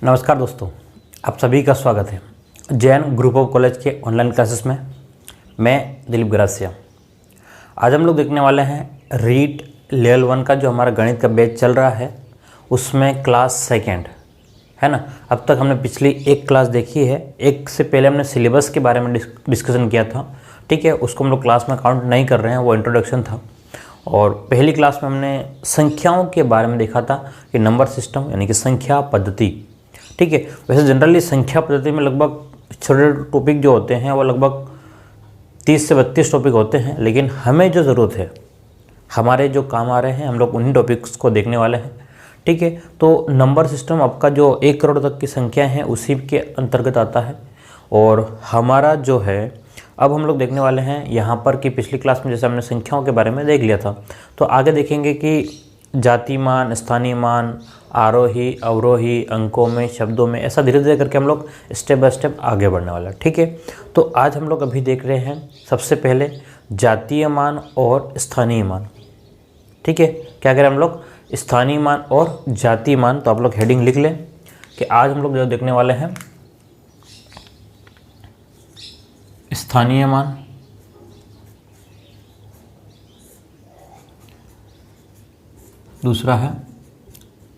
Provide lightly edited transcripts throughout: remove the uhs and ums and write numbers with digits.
नमस्कार दोस्तों, आप सभी का स्वागत है जैन ग्रुप ऑफ कॉलेज के ऑनलाइन क्लासेस में। मैं दिलीप गरासिया। आज हम लोग देखने वाले हैं रीट लेवल 1 का जो हमारा गणित का बैच चल रहा है, उसमें क्लास सेकंड है ना। अब तक हमने पिछली एक क्लास देखी है। एक से पहले हमने सिलेबस के बारे में डिस्कशन किया था, ठीक है। उसको हम लोग क्लास में काउंट नहीं कर रहे हैं, वो इंट्रोडक्शन था। और पहली क्लास में हमने संख्याओं के बारे में देखा था कि नंबर सिस्टम यानी कि संख्या पद्धति, ठीक है। वैसे जनरली संख्या पद्धति में लगभग छोटे टॉपिक जो होते हैं वो लगभग 30 से 32 टॉपिक होते हैं, लेकिन हमें जो ज़रूरत है, हमारे जो काम आ रहे हैं, हम लोग उन्हीं टॉपिक्स को देखने वाले हैं, ठीक है। तो नंबर सिस्टम आपका जो 1 करोड़ तक की संख्या है उसी के अंतर्गत आता है। और हमारा जो है अब हम लोग देखने वाले हैं यहाँ पर कि पिछली क्लास में जैसे हमने संख्याओं के बारे में देख लिया था, तो आगे देखेंगे कि जाति मान, स्थानीय मान, आरोही अवरोही, अंकों में, शब्दों में, ऐसा धीरे धीरे करके हम लोग स्टेप बाय स्टेप आगे बढ़ने वाला, ठीक है। तो आज हम लोग अभी देख रहे हैं सबसे पहले जातीय मान और स्थानीय मान, ठीक है। क्या करें हम लोग, स्थानीय मान और जातीय मान। तो आप लोग हेडिंग लिख लें कि आज हम लोग जो देखने वाले हैं स्थानीय मान, दूसरा है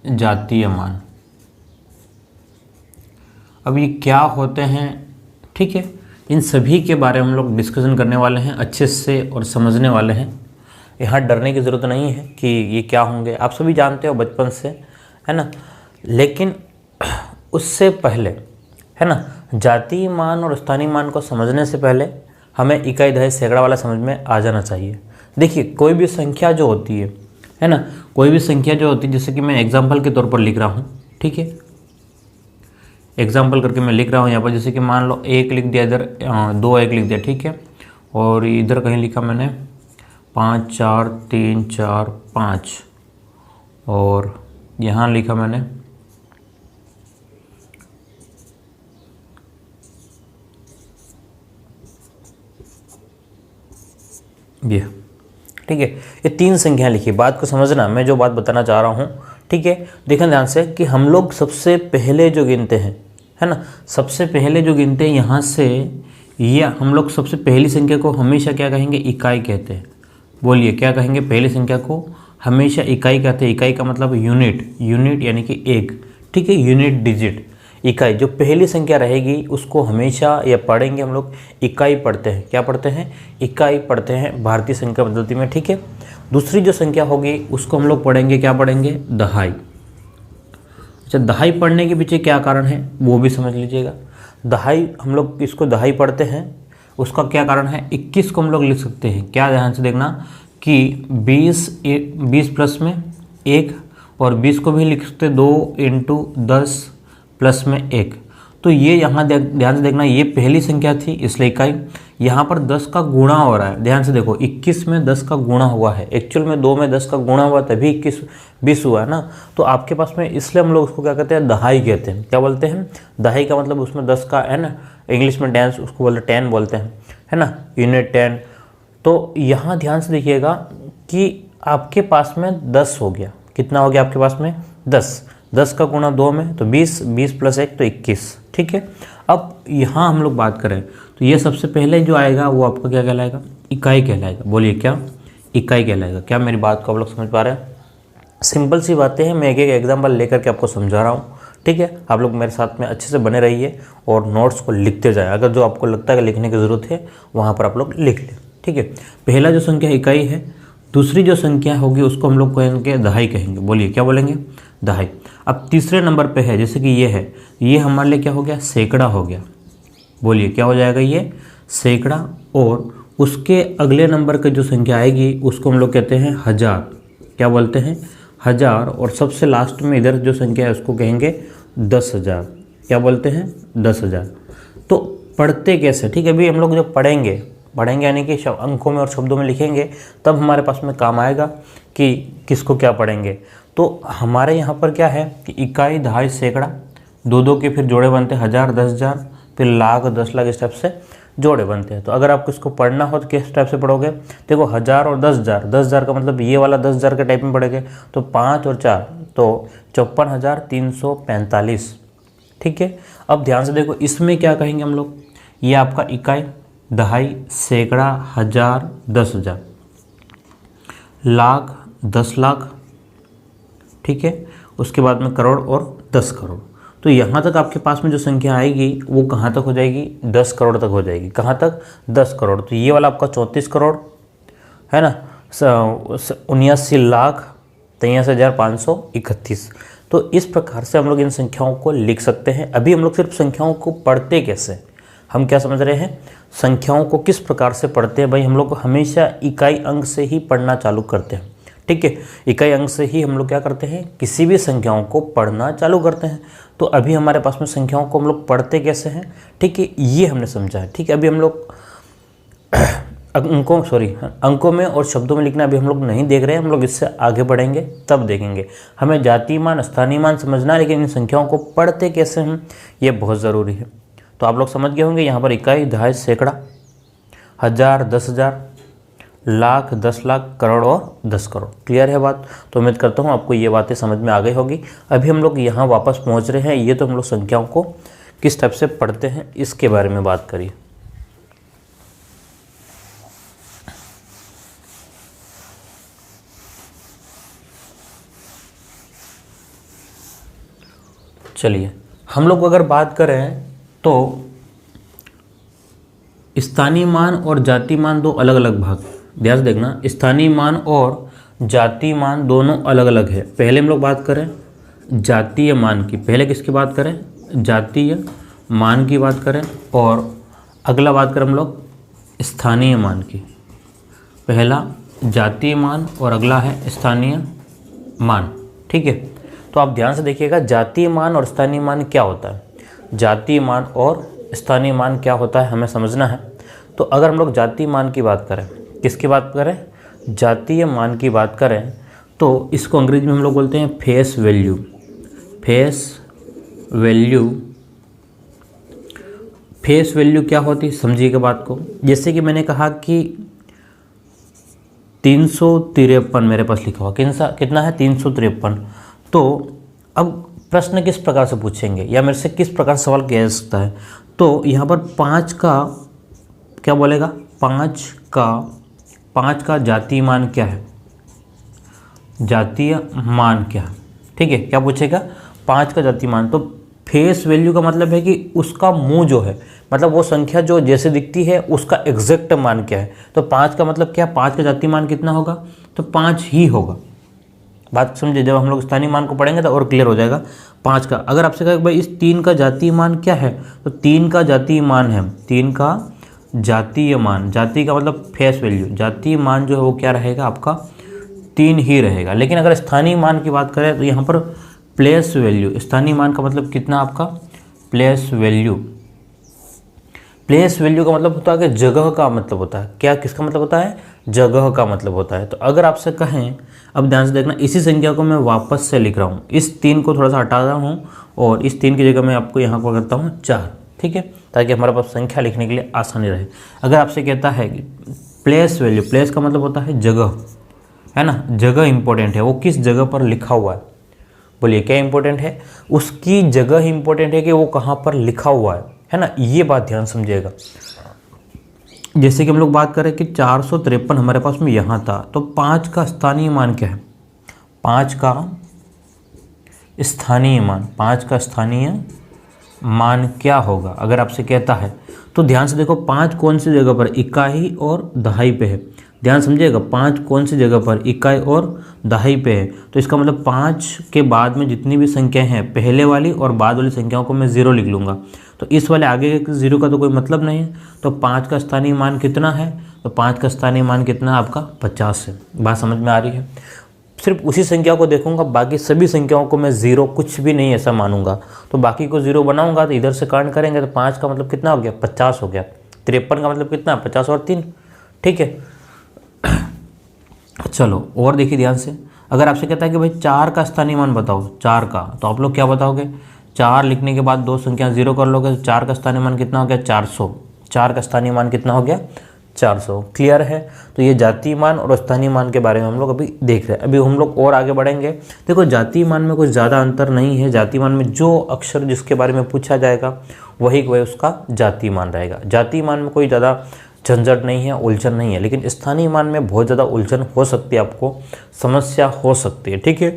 जातीय मान। अब ये क्या होते हैं, ठीक है, इन सभी के बारे में हम लोग डिस्कशन करने वाले हैं अच्छे से और समझने वाले हैं। यहाँ डरने की ज़रूरत नहीं है कि ये क्या होंगे, आप सभी जानते हो बचपन से, है ना। लेकिन उससे पहले, है ना, जातीय मान और स्थानीय मान को समझने से पहले हमें इकाई, दहाई, सैकड़ा वाला समझ में आ जाना चाहिए। देखिए, कोई भी संख्या जो होती है ना, कोई भी संख्या जो होती है, जैसे कि मैं एग्जाम्पल के तौर पर लिख रहा हूँ, ठीक है, एग्जाम्पल करके मैं लिख रहा हूँ यहाँ पर। जैसे कि मान लो 1 लिख दिया, इधर 2 1 लिख दिया, ठीक है। और इधर कहीं लिखा मैंने 5 4 3 4 5, और यहाँ लिखा मैंने ये, ठीक है। ये 3 संख्या लिखी। बात को समझना, मैं जो बात बताना चाह रहा हूँ, ठीक है। देखना ध्यान से कि हम लोग सबसे पहले जो गिनते हैं, है ना, सबसे पहले जो गिनते हैं यहाँ से, ये हम लोग सबसे पहली संख्या को हमेशा क्या कहेंगे, इकाई कहते हैं। बोलिए क्या कहेंगे, पहली संख्या को हमेशा इकाई कहते हैं। इकाई का मतलब यूनिट, यूनिट यानी कि 1, ठीक है, यूनिट डिजिट, इकाई। जो पहली संख्या रहेगी उसको हमेशा या पढ़ेंगे हम लोग इकाई पढ़ते हैं। क्या पढ़ते हैं, इकाई पढ़ते हैं भारतीय संख्या पद्धति में, ठीक है। दूसरी जो संख्या होगी उसको हम लोग पढ़ेंगे, क्या पढ़ेंगे, दहाई। अच्छा, दहाई पढ़ने के पीछे क्या कारण है वो भी समझ लीजिएगा। दहाई, हम लोग इसको दहाई पढ़ते हैं, उसका क्या कारण है, 21 को हम लोग लिख सकते हैं। क्या, ध्यान से देखना कि 20 प्लस में 1, और 20 को भी लिख सकते 2 × 10 प्लस में 1। तो ये यहाँ ध्यान से देखना, ये पहली संख्या थी इसलिए इकाई। यहाँ पर 10 का गुणा हो रहा है, ध्यान से देखो, 21 में 10 का गुणा हुआ है। एक्चुअल में 2 में 10 का गुणा हुआ तभी 21 20 हुआ है ना। तो आपके पास में, इसलिए हम लोग उसको क्या कहते हैं, दहाई कहते हैं। क्या बोलते हैं, दहाई का मतलब उसमें 10 का, है ना, इंग्लिश में टेंस उसको बोलते, 10 बोलते हैं, है ना, यूनिट 10। तो यहाँ ध्यान से देखिएगा कि आपके पास में 10 हो गया। कितना हो गया आपके पास में, 10 का गुणा 2 में तो 20, 20 प्लस 1 तो 21, ठीक है। अब यहाँ हम लोग बात करें तो ये सबसे पहले जो आएगा वो आपका क्या कहलाएगा, इकाई कहलाएगा। बोलिए क्या, इकाई कहलाएगा। क्या मेरी बात को आप लोग समझ पा रहे हैं। सिंपल सी बातें हैं, मैं एक एक एग्जाम्पल लेकर के आपको समझा रहा हूँ, ठीक है। आप लोग मेरे साथ में अच्छे से बने रहिए और नोट्स को लिखते जाए। अगर जो आपको लगता है कि लिखने की ज़रूरत है वहाँ पर आप लोग लिख लें, ठीक है। पहला जो संख्या इकाई है, दूसरी जो संख्या होगी उसको हम लोग कहेंगे दहाई कहेंगे। बोलिए क्या बोलेंगे, दहाई। अब तीसरे नंबर पे है, जैसे कि ये है, ये हमारे लिए क्या हो गया, सैकड़ा हो गया। बोलिए क्या हो जाएगा, ये सैकड़ा। और उसके अगले नंबर की जो संख्या आएगी उसको हम लोग कहते हैं हजार। क्या बोलते हैं, हजार। और सबसे लास्ट में इधर जो संख्या है उसको कहेंगे 10,000। क्या बोलते हैं, 10,000। तो पढ़ते कैसे, ठीक है। अभी हम लोग जो पढ़ेंगे यानी कि अंकों में और शब्दों में लिखेंगे, तब हमारे पास में काम आएगा कि किसको क्या पढ़ेंगे। तो हमारे यहाँ पर क्या है कि इकाई, दहाई, सैकड़ा, 2 के फिर जोड़े बनते हैं, 1000, 10,000, फिर लाख, 10 लाख, इस टाइप से जोड़े बनते हैं। तो अगर आपको इसको पढ़ना हो तो किस टाइप से पढ़ोगे, देखो 1000 और 10,000, 10,000 का मतलब ये वाला 10,000 के टाइप में पढ़ेंगे। तो 5 और 4 तो 54,345, ठीक है। अब ध्यान से देखो, इसमें क्या कहेंगे हम लोग, ये आपका इकाई, दहाई, सैकड़ा, हजार, 10,000, लाख, 10 लाख, ठीक है। उसके बाद में करोड़ और 10 करोड़। तो यहाँ तक आपके पास में जो संख्या आएगी वो कहाँ तक हो जाएगी, 10 करोड़ तक हो जाएगी। कहाँ तक, 10 करोड़। तो ये वाला आपका 34 करोड़ है ना, 79,83,531। तो इस प्रकार से हम लोग इन संख्याओं को लिख सकते हैं। अभी हम लोग सिर्फ संख्याओं को पढ़ते कैसे, हम क्या समझ रहे हैं, संख्याओं को किस प्रकार से पढ़ते हैं। भाई हम लोग हमेशा इकाई अंक से ही पढ़ना चालू करते हैं, ठीक है। इकाई अंक से ही हम लोग क्या करते हैं, किसी भी संख्याओं को पढ़ना चालू करते हैं। तो अभी हमारे पास में संख्याओं को हम लोग पढ़ते कैसे हैं, ठीक है, ये हमने समझा है, ठीक है। अभी हम लोग अंकों में और शब्दों में लिखना अभी हम लोग नहीं देख रहे हैं, हम लोग इससे आगे बढ़ेंगे तब देखेंगे। हमें जातीय मान, स्थानीय मान समझना है, लेकिन इन संख्याओं को पढ़ते कैसे हैं ये बहुत ज़रूरी है। तो आप लोग समझ गए होंगे, यहाँ पर इकाई, दहाई, सैकड़ा, हजार, 10,000, लाख, 10 लाख, करोड़ और 10 करोड़। क्लियर है बात। तो उम्मीद करता हूँ आपको ये बातें समझ में आ गई होगी। अभी हम लोग यहाँ वापस पहुँच रहे हैं, ये तो हम लोग संख्याओं को किस टाइप से पढ़ते हैं इसके बारे में बात करिए। चलिए, हम लोग अगर बात करें तो स्थानीय मान और जातीय मान दो अलग अलग भाग, ध्यान से देखना। स्थानीय मान और जातीय मान दोनों अलग अलग है। पहले हम लोग बात करें जातीय मान की, पहले किसकी बात करें, जातीय मान की बात करें, और अगला बात करें हम लोग स्थानीय मान की। पहला जातीय मान और अगला है स्थानीय मान, ठीक है। तो आप ध्यान से देखिएगा, जातीय मान और स्थानीय मान क्या होता है, जातीय मान और स्थानीय मान क्या होता है हमें समझना है। तो अगर हम लोग जातीय मान की बात करें, किसकी बात करें, जातीय मान की बात करें, तो इसको अंग्रेजी में हम लोग बोलते हैं face value. Face value, face value क्या होती है समझिएगा बात को। जैसे कि मैंने कहा कि 353 मेरे पास लिखा हुआ, कितना है, 353। तो अब प्रश्न किस प्रकार से पूछेंगे या मेरे से किस प्रकार सवाल किया जा सकता है, तो यहाँ पर 5 का क्या बोलेगा, 5 का जातीय मान क्या है, जातीय मान क्या है, ठीक है। क्या पूछेगा, 5 का जातीय मान। तो फेस वैल्यू का मतलब है कि उसका मुंह जो है, मतलब वो संख्या जो जैसे दिखती है उसका एग्जैक्ट मान क्या है। तो 5 का मतलब क्या, 5 का जातीय मान कितना होगा, तो 5 ही होगा। बात समझे, जब हम लोग स्थानीय मान को पढ़ेंगे तो और क्लियर हो जाएगा। 5 का, अगर आपसे कहे भाई इस 3 का जातीय मान क्या है, तो 3 का जातीय मान है, 3 का जातीय मान, जातीय का मतलब फेस वैल्यू, जातीय मान जो है वो क्या रहेगा आपका, 3 ही रहेगा। लेकिन अगर स्थानीय मान की बात करें तो यहाँ पर प्लेस वैल्यू, स्थानीय मान का मतलब कितना आपका, प्लेस वैल्यू। प्लेस वैल्यू का मतलब होता है कि जगह का मतलब होता है, क्या, किसका मतलब होता है, जगह का मतलब होता है। तो अगर आपसे कहें, अब ध्यान से देखना, इसी संख्या को मैं वापस से लिख रहा हूँ, इस 3 को थोड़ा सा हटा रहा हूँ और इस 3 की जगह मैं आपको यहाँ पर करता हूँ 4, ठीक है, ताकि हमारे पास संख्या लिखने के लिए आसानी रहे। अगर आपसे कहता है कि प्लेस वैल्यू, प्लेस का मतलब होता है जगह, है ना, जगह इंपॉर्टेंट है, वो किस जगह पर लिखा हुआ है, बोलिए क्या इंपॉर्टेंट है, उसकी जगह इंपॉर्टेंट है कि वो कहाँ पर लिखा हुआ है ना, ये बात ध्यान समझिएगा। जैसे कि हम लोग बात करें कि 453 हमारे पास में यहाँ था, तो 5 का स्थानीय मान क्या है, 5 का स्थानीय मान, 5 का स्थानीय मान क्या होगा अगर आपसे कहता है। तो ध्यान से देखो, 5 कौन सी जगह पर, इकाई और दहाई पे है, ध्यान समझिएगा, 5 कौन सी जगह पर, इकाई और दहाई पे है। तो इसका मतलब 5 के बाद में जितनी भी संख्याएं हैं, पहले वाली और बाद वाली संख्याओं को मैं 0 लिख लूँगा। तो इस वाले आगे के 0 का तो कोई मतलब नहीं है। तो 5 का स्थानीय मान कितना है, तो 5 का स्थानीय मान कितना आपका 50 है। बात समझ में आ रही है। सिर्फ उसी संख्या को देखूंगा, बाकी सभी संख्याओं को मैं 0 कुछ भी नहीं ऐसा मानूंगा। तो बाकी को 0 बनाऊंगा तो इधर से कांड करेंगे तो 5 का मतलब कितना हो गया, 50 हो गया। 53 का मतलब कितना, 50 और 3, ठीक है। चलो और देखिए ध्यान से, अगर आपसे कहता है कि भाई 4 का स्थानीय मान बताओ, 4 का, तो आप लोग क्या बताओगे, 4 लिखने के बाद 2 संख्या 0 कर लोगे, तो 4 का स्थानीय मान कितना हो गया, 400। 4 का स्थानीय मान कितना हो गया, 400। क्लियर है। तो ये जातीय मान और स्थानीय मान के बारे में हम लोग अभी देख रहे हैं। अभी हम लोग और आगे बढ़ेंगे। देखो जातीय मान में कुछ ज़्यादा अंतर नहीं है। जातीय मान में जो अक्षर जिसके बारे में पूछा जाएगा वही उसका जातीय मान रहेगा। जातीय मान में कोई ज़्यादा झंझट नहीं है, उलझन नहीं है। लेकिन स्थानीय मान में बहुत ज़्यादा उलझन हो सकती है, आपको समस्या हो सकती है। ठीक है,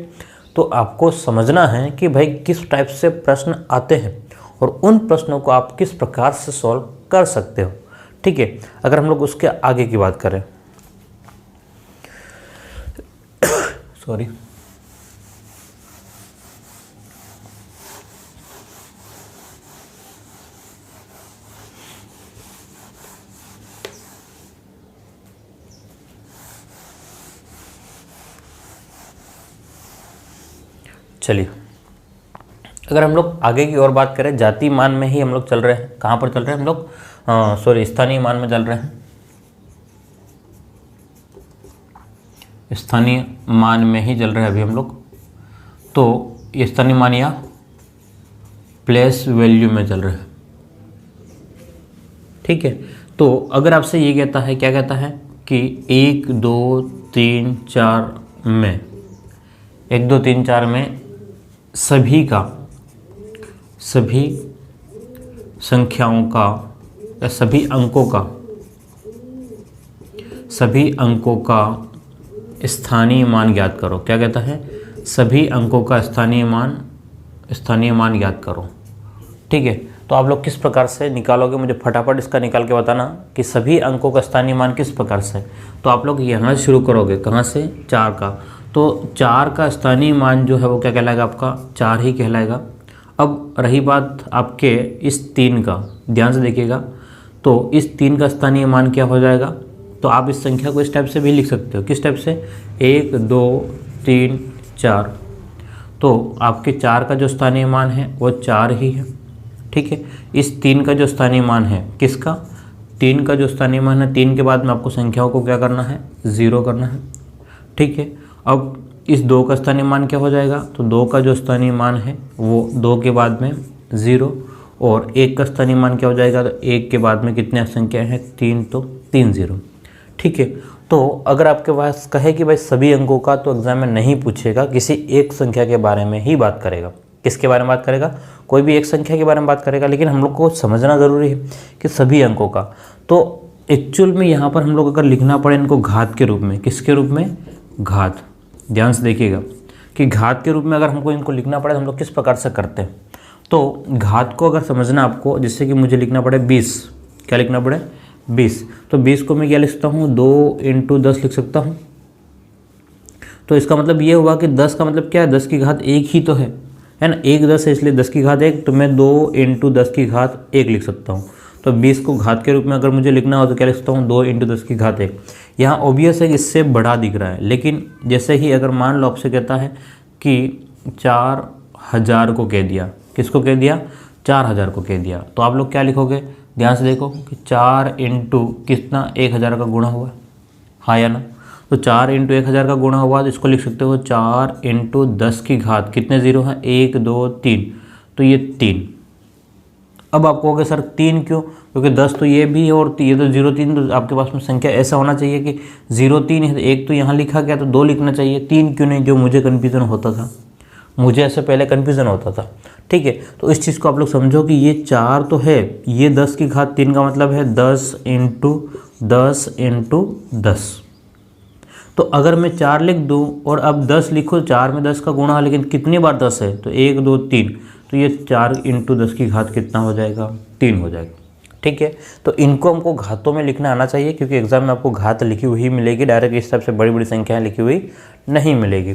तो आपको समझना है कि भाई किस टाइप से प्रश्न आते हैं और उन प्रश्नों को आप किस प्रकार से सॉल्व कर सकते हो। ठीक है, अगर हम लोग उसके आगे की बात करें सॉरी, चलिए अगर हम लोग आगे की और बात करें, जातीय मान में ही हम लोग चल रहे हैं। कहाँ पर चल रहे हैं हम लोग? सॉरी, स्थानीय मान में चल रहे हैं। स्थानीय मान में ही चल रहे हैं अभी हम लोग। तो ये स्थानीय मान या प्लेस वैल्यू में चल रहे हैं। ठीक है, तो अगर आपसे ये कहता है, क्या कहता है कि 1 2 3 4 में 1 2 3 4 में सभी संख्याओं का या सभी अंकों का स्थानीय मान ज्ञात करो। क्या कहता है? सभी अंकों का स्थानीय मान ज्ञात करो। ठीक है, तो आप लोग किस प्रकार से निकालोगे, मुझे फटाफट इसका निकाल के बताना कि सभी अंकों का स्थानीय मान किस प्रकार से। तो आप लोग यहाँ से शुरू करोगे, कहाँ से? 4 का। तो 4 का स्थानीय मान जो है वो क्या कहलाएगा? आपका 4 ही कहलाएगा। अब रही बात आपके इस 3 का, ध्यान से देखिएगा। तो इस 3 का स्थानीय मान क्या हो जाएगा? तो आप इस संख्या को इस टाइप से भी लिख सकते हो। किस टाइप से? 1 2 3 4। तो आपके 4 का जो स्थानीय मान है वो 4 ही है। ठीक है, इस 3 का जो स्थानीय मान है, किसका? 3 का जो स्थानीय मान है, 3 के बाद में आपको संख्याओं को क्या करना है? 0 करना है। ठीक है, अब इस 2 का स्थानीय मान क्या हो जाएगा? तो 2 का जो स्थानीय मान है वो 2 के बाद में 0, और 1 का स्थानीय मान क्या हो जाएगा? तो 1 के बाद में कितने संख्या है? 3, तो 3 0। ठीक है, तो अगर आपके पास कहे कि भाई सभी अंकों का, तो एग्जाम में नहीं पूछेगा, किसी एक संख्या के बारे में ही बात करेगा। किसके बारे में बात करेगा? कोई भी एक संख्या के बारे में बात करेगा। लेकिन हम लोग को समझना ज़रूरी है कि सभी अंकों का। तो एक्चुअल में यहाँ पर हम लोग अगर लिखना पड़े इनको घात के रूप में, किसके रूप में? घात। ध्यान से देखिएगा कि घात के रूप में अगर हमको इनको लिखना पड़े तो हम लोग किस प्रकार से करते हैं। तो घात को अगर समझना आपको, जिससे कि मुझे लिखना पड़े 20, क्या लिखना पड़े? 20। तो 20 को मैं क्या लिख सकता हूँ? 2 × 10 लिख सकता हूँ। तो इसका मतलब ये हुआ कि 10 का मतलब क्या है? 10 की घात 1 ही तो है ना। 1 10 है, इसलिए 10 की घात 1, तो मैं 2 × 10 की घात 1 लिख सकता हूँ। तो 20 को घात के रूप में अगर मुझे लिखना हो तो क्या लिख सकता हूँ? 2 × 10 की घात 1। यहाँ ऑब्वियस है कि इससे बड़ा दिख रहा है, लेकिन जैसे ही अगर मान लो आपसे कहता है कि 4000 को कह दिया, किसको कह दिया? 4000 को कह दिया, तो आप लोग क्या लिखोगे? ध्यान से देखो कि 4 × कितना? 1000 का गुणा हुआ, हाँ या ना? तो 4 × 1000 का गुणा हुआ, तो इसको लिख सकते हो 4 × 10 की घात, कितने 0 हैं? 1 2 3, तो ये 3। अब आप कहोगे सर 3 क्यों? क्योंकि 10 तो ये भी है और ये तो 0 3, तो आपके पास में संख्या ऐसा होना चाहिए कि 0 3 है, तो 1 तो यहाँ लिखा गया तो 2 लिखना चाहिए, 3 क्यों नहीं? जो मुझे कन्फ्यूज़न होता था, मुझे ऐसे पहले कन्फ्यूज़न होता था। ठीक है, तो इस चीज़ को आप लोग समझो कि ये 4 तो है, ये 10 की घात 3 का मतलब है 10 × 10 × 10। तो अगर मैं 4 लिख दूँ और अब 10 लिखो, 4 में 10 का गुणा, लेकिन कितनी बार 10 है? तो 1 2 3, तो ये 4 × 10 की घात कितना हो जाएगा? 3 हो जाएगा। ठीक है, तो इनको हमको घातों में लिखना आना चाहिए, क्योंकि एग्जाम में आपको घात लिखी हुई मिलेगी, डायरेक्ट इस टाइप से बड़ी बड़ी संख्याएं लिखी हुई नहीं मिलेगी।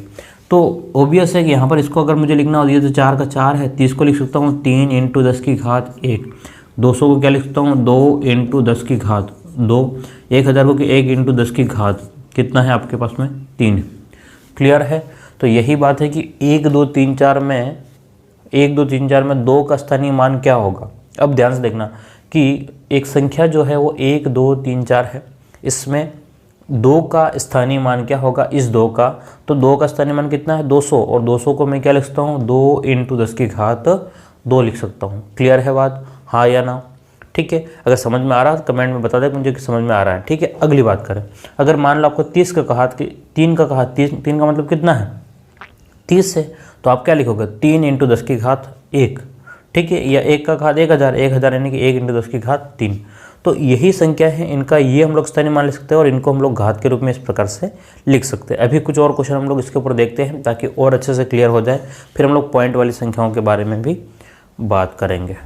तो ऑब्वियस है कि यहाँ पर इसको अगर मुझे लिखना हो, ये तो 4 का 4 है, 30 को लिख सकता हूँ 3 × 10 की घात 1, 200 को क्या लिख सकता हूँ? 2 × 10 की घात 2, 1000 को 1 × 10 की घात कितना है आपके पास में? 3। क्लियर है? तो यही बात है कि 1 2 3 4 में 2 का स्थानीय मान क्या होगा। अब ध्यान से देखना कि एक संख्या जो है वो 1 2 3 4 है, इसमें 2 का स्थानीय मान क्या होगा? इस 2 का, तो 2 का स्थानीय मान कितना है? 200, और 200 को मैं क्या लिख सकता हूँ? 2 × 10 की घात 2 लिख सकता हूँ। क्लियर है बात, हाँ या ना? ठीक है, अगर समझ में आ रहा है तो कमेंट में बता दें मुझे कि समझ में आ रहा है। ठीक है, अगली बात करें, अगर मान लो आपको 30 का कहा कि 3 का कहा, 3 का मतलब कितना है 30 है, तो आप क्या लिखोगे 3 × 10 की घात 1। ठीक है, या 1 का घात 1000, 1000 यानी कि 1 × 10 की घात 3। तो यही संख्या है इनका, ये हम लोग स्थानीय मान लिख सकते हैं और इनको हम लोग घात के रूप में इस प्रकार से लिख सकते हैं। अभी कुछ और क्वेश्चन हम लोग इसके ऊपर देखते हैं ताकि और अच्छे से क्लियर हो जाए, फिर हम लोग पॉइंट वाली संख्याओं के बारे में भी बात करेंगे।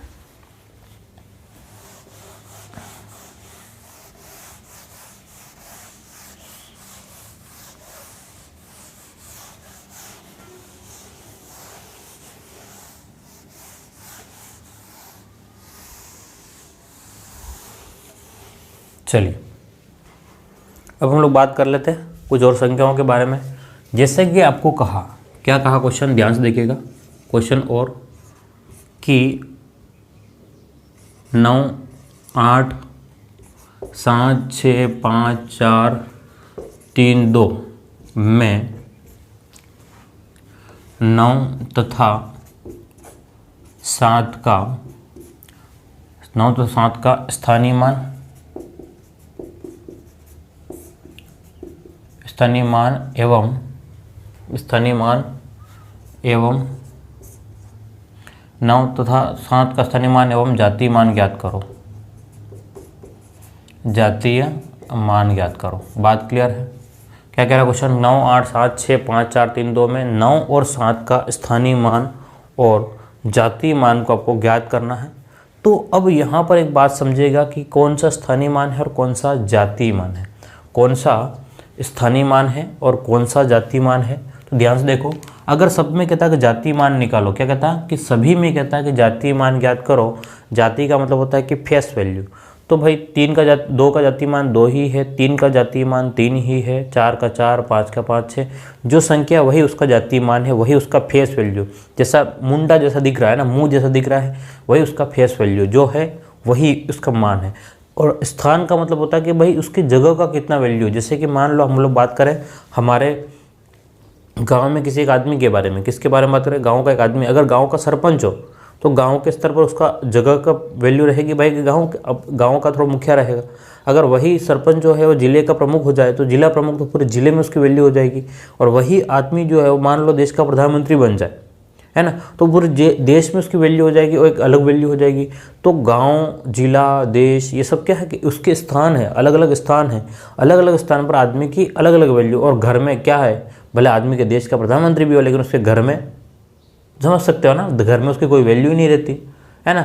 चलिए, अब हम लोग बात कर लेते हैं कुछ और संख्याओं के बारे में। जैसे कि आपको कहा, क्या कहा क्वेश्चन, ध्यान से देखिएगा क्वेश्चन, और कि 9 8 7 6 5 4 3 2 में 9 तथा 7 का 9 तथा 7 का स्थानीय मान एवं 9 तथा 7 का स्थानीय मान एवं जातीय मान ज्ञात करो। जातीय मान ज्ञात करो। बात क्लियर है? क्या कह रहा है क्वेश्चन, 9 8 7 6 5 4 3 2 में 9 और 7 का स्थानीय मान और जातीय मान को आपको ज्ञात करना है। तो अब यहाँ पर एक बात समझिएगा कि कौन सा स्थानीय मान है और कौन सा जातीय मान है, कौन सा स्थानीय मान है और कौन सा जातीय मान है। तो ध्यान से देखो, अगर सब में कहता है कि जातीय मान निकालो, क्या कहता है कि सभी में कहता है कि जातीय मान ज्ञात करो। जातीय का मतलब होता है कि फेस वैल्यू। तो भाई 2 का जातीय मान 2 ही है, 3 का जातीय मान 3 ही है, 4 का 4, 5 का 5 6, जो संख्या वही उसका जातीय मान है, वही उसका फेस वैल्यू। जैसा मुंडा जैसा दिख रहा है ना, मुंह जैसा दिख रहा है, वही उसका फेस वैल्यू जो है वही उसका मान है। और स्थान का मतलब होता है कि भाई उसकी जगह का कितना वैल्यू। जैसे कि मान लो हम लोग बात करें हमारे गांव में किसी एक आदमी के बारे में, किसके बारे में बात करें, गांव का एक आदमी, अगर गांव का सरपंच हो तो गांव के स्तर पर उसका जगह का वैल्यू रहेगी भाई कि गांव का थोड़ा मुखिया रहेगा। अगर वही सरपंच जो है वो जिले का प्रमुख हो जाए तो जिला प्रमुख, तो पूरे जिले में उसकी वैल्यू हो जाएगी। और वही आदमी जो है वो मान लो देश का प्रधानमंत्री बन जाए, है ना, तो पूरे देश में उसकी वैल्यू हो जाएगी और एक अलग वैल्यू हो जाएगी। तो गांव, जिला, देश, ये सब क्या है कि उसके स्थान है, अलग अलग स्थान है, अलग अलग स्थान पर आदमी की अलग अलग वैल्यू। और घर में क्या है, भले आदमी के देश का प्रधानमंत्री भी हो लेकिन उसके घर में, समझ सकते हो ना, घर में उसकी कोई वैल्यू ही नहीं रहती, है ना।